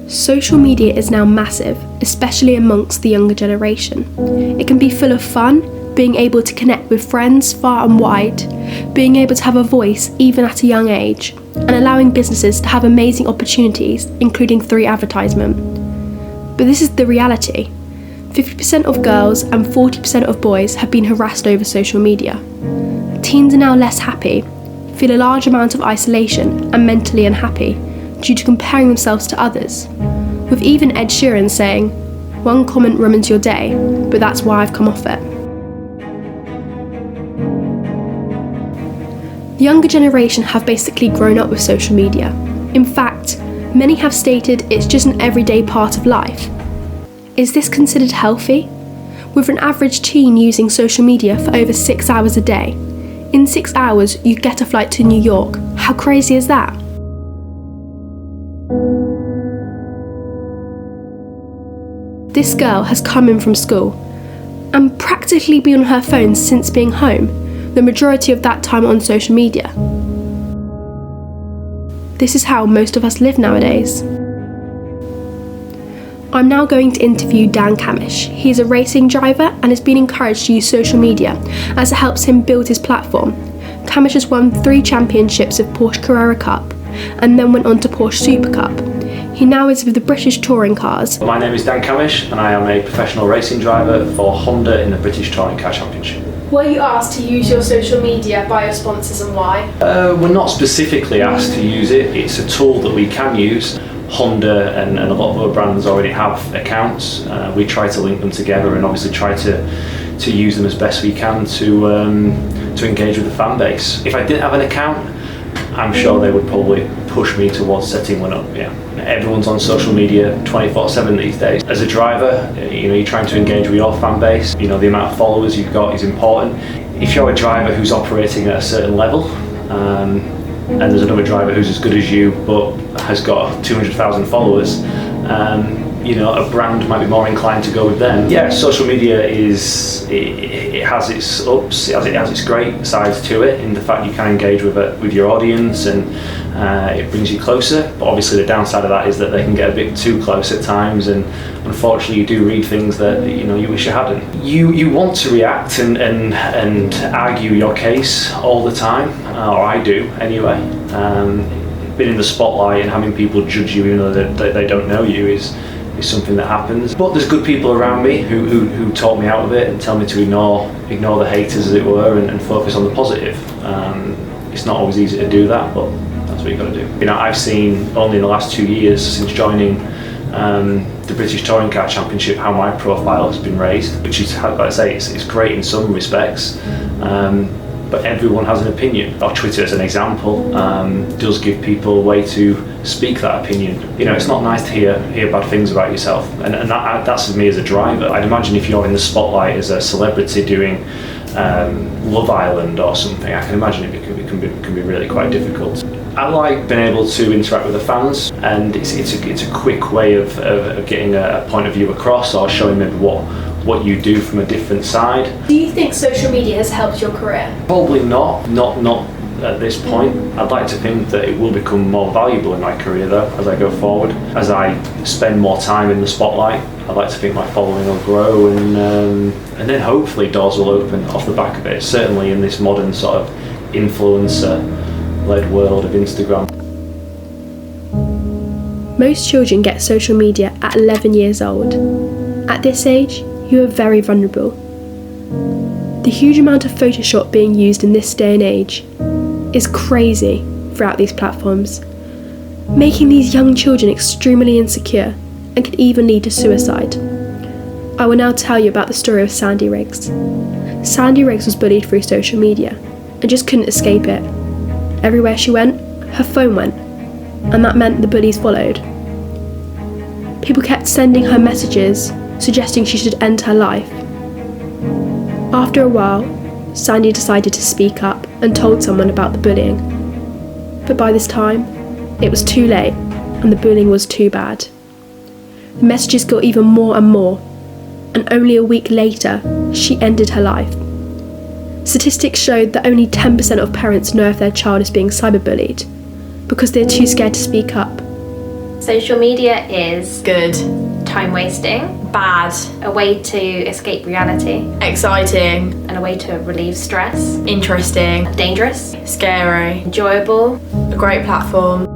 Social media is now massive, especially amongst the younger generation. It can be full of fun, being able to connect with friends far and wide, being able to have a voice even at a young age, and allowing businesses to have amazing opportunities, including through advertisement. But this is the reality. 50% of girls and 40% of boys have been harassed over social media. Teens are now less happy, feel a large amount of isolation and mentally unhappy due to comparing themselves to others, with even Ed Sheeran saying, "One comment ruins your day, but that's why I've come off it." The younger generation have basically grown up with social media. In fact, many have stated it's just an everyday part of life. Is this considered healthy? With an average teen using social media for over 6 hours a day, in 6 hours you get a flight to New York. How crazy is that? This girl has come in from school and practically been on her phone since being home, the majority of that time on social media. This is how most of us live nowadays. I'm now going to interview Dan Cammish. He's a racing driver and has been encouraged to use social media as it helps him build his platform. Cammish has won 3 championships of Porsche Carrera Cup and then went on to Porsche Super Cup. He now is with the British Touring Cars. My name is Dan Cammish and I am a professional racing driver for Honda in the British Touring Car Championship. Were you asked to use your social media by your sponsors and why? We're not specifically asked to use it. It's a tool that we can use. Honda and a lot of other brands already have accounts. We try to link them together and obviously try to use them as best we can to engage with the fan base. If I didn't have an account, I'm sure they would probably push me towards setting one up. Yeah, everyone's on social media 24/7 these days. As a driver, you're trying to engage with your fan base. The amount of followers you've got is important. If you're a driver who's operating at a certain level, and there's another driver who's as good as you but has got 200,000 followers, a brand might be more inclined to go with them. Yeah, social media it has its ups, it has its great sides to it, in the fact you can engage with your audience and it brings you closer. But obviously the downside of that is that they can get a bit too close at times, and unfortunately you do read things that you wish you hadn't. You want to react and argue your case all the time, or I do anyway. Being in the spotlight and having people judge you even though they don't know you is something that happens. But there's good people around me who talk me out of it and tell me to ignore the haters, as it were, and focus on the positive. It's not always easy to do that, but that's what you've got to do. I've seen only in the last 2 years since joining the British Touring Car Championship how my profile has been raised, which is, like I say, it's great in some respects. But everyone has an opinion. Or Twitter, as an example, does give people a way to speak that opinion. It's not nice to hear bad things about yourself, and that's me as a driver. I'd imagine if you're in the spotlight as a celebrity doing Love Island or something, I can imagine it can be really quite difficult. I like being able to interact with the fans, and it's a quick way of getting a point of view across, or showing maybe what you do from a different side. Do you think social media has helped your career? Probably not at this point. I'd like to think that it will become more valuable in my career though, as I go forward. As I spend more time in the spotlight, I'd like to think my following will grow, and then hopefully doors will open off the back of it, certainly in this modern sort of influencer-led world of Instagram. Most children get social media at 11 years old. At this age, you are very vulnerable. The huge amount of Photoshop being used in this day and age is crazy throughout these platforms, making these young children extremely insecure and could even lead to suicide. I will now tell you about the story of Sandy Riggs. Sandy Riggs was bullied through social media and just couldn't escape it. Everywhere she went, her phone went, and that meant the bullies followed. People kept sending her messages suggesting she should end her life. After a while, Sandy decided to speak up and told someone about the bullying. But by this time, it was too late and the bullying was too bad. The messages got even more and more, and only a week later, she ended her life. Statistics showed that only 10% of parents know if their child is being cyberbullied because they're too scared to speak up. Social media is Good. time wasting, Bad. a way to escape reality, Exciting. and a way to relieve stress, Interesting. dangerous, Scary. enjoyable, A great platform.